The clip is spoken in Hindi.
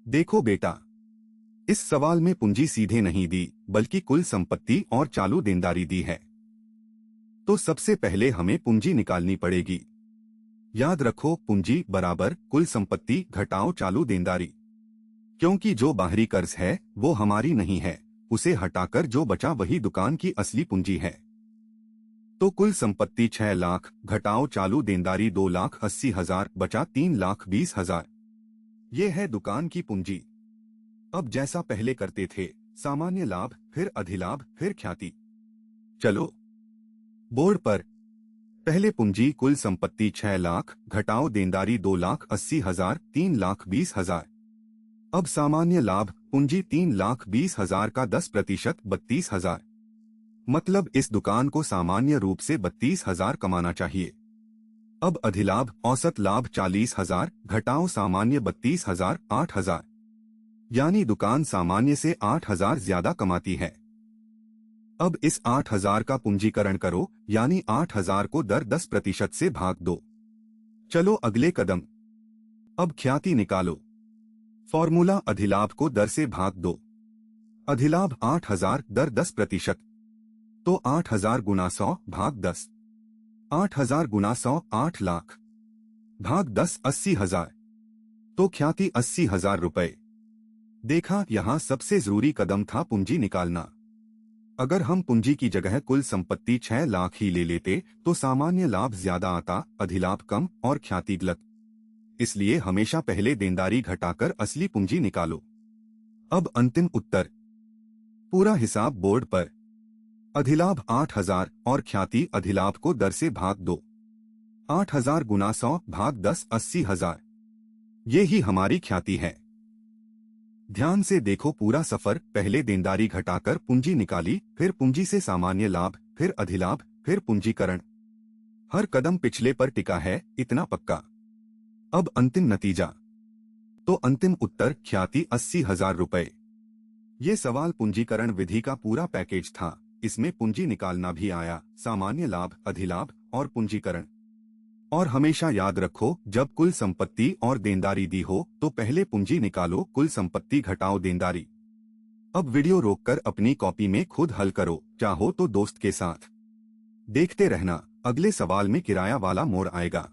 देखो बेटा, इस सवाल में पूंजी सीधे नहीं दी बल्कि कुल संपत्ति और चालू देनदारी दी है। तो सबसे पहले हमें पूंजी निकालनी पड़ेगी। याद रखो, पूंजी बराबर कुल संपत्ति घटाओ चालू देनदारी। क्योंकि जो बाहरी कर्ज है वो हमारी नहीं है, उसे हटाकर जो बचा वही दुकान की असली पूंजी है। तो कुल संपत्ति 6 लाख घटाओ चालू देनदारी 2,80,000 बचा 3,20,000। ये है दुकान की पूंजी। अब जैसा पहले करते थे, सामान्य लाभ, फिर अधिलाभ, फिर ख्याति। चलो बोर्ड पर। पहले पूंजी कुल संपत्ति 6 लाख घटाओ देनदारी 2,80,000 3,20,000। अब सामान्य लाभ पूंजी 3,20,000 का 10% 32,000। मतलब इस दुकान को सामान्य रूप से 32,000 कमाना चाहिए। अब अधिलाभ औसत लाभ 40,000 घटाओ सामान्य 32,000 8,000। यानी दुकान सामान्य से 8,000 ज्यादा कमाती है। अब इस 8,000 का पूंजीकरण करो, यानी 8,000 को दर 10% से भाग दो। चलो अगले कदम। अब ख्याति निकालो। फॉर्मूला अधिलाभ को दर से भाग दो। अधिलाभ 8,000 दर 10%। तो 8,000 गुना 100 भाग 10। 8,000 गुना 100 8 लाख भाग 10 80,000। तो ख्याति 80,000 रुपए। देखा, यहां सबसे जरूरी कदम था पूंजी निकालना। अगर हम पूंजी की जगह कुल संपत्ति 6 लाख ही ले लेते तो सामान्य लाभ ज्यादा आता, अधिलाभ कम और ख्याति गलत। इसलिए हमेशा पहले देनदारी घटाकर असली पूंजी निकालो। अब अंतिम उत्तर। पूरा हिसाब बोर्ड पर। अधिलाभ 8,000 और ख्याति अधिलाभ को दर से भाग दो। 8,000 गुना 100 भाग 10 80,000। ये ही हमारी ख्याति है। ध्यान से देखो पूरा सफर। पहले देनदारी घटाकर पूंजी निकाली, फिर पूंजी से सामान्य लाभ, फिर अधिलाभ, फिर पूंजीकरण। हर कदम पिछले पर टिका है, इतना पक्का। अब अंतिम नतीजा। तो अंतिम उत्तर ख्याति 80,000 रुपए। ये सवाल पूंजीकरण विधि का पूरा पैकेज था। इसमें पूंजी निकालना भी आया, सामान्य लाभ, अधिलाभ और पूंजीकरण। और हमेशा याद रखो, जब कुल संपत्ति और देनदारी दी हो तो पहले पूंजी निकालो, कुल संपत्ति घटाओ देनदारी। अब वीडियो रोककर अपनी कॉपी में खुद हल करो, चाहो तो दोस्त के साथ। देखते रहना, अगले सवाल में किराया वाला मोड़ आएगा।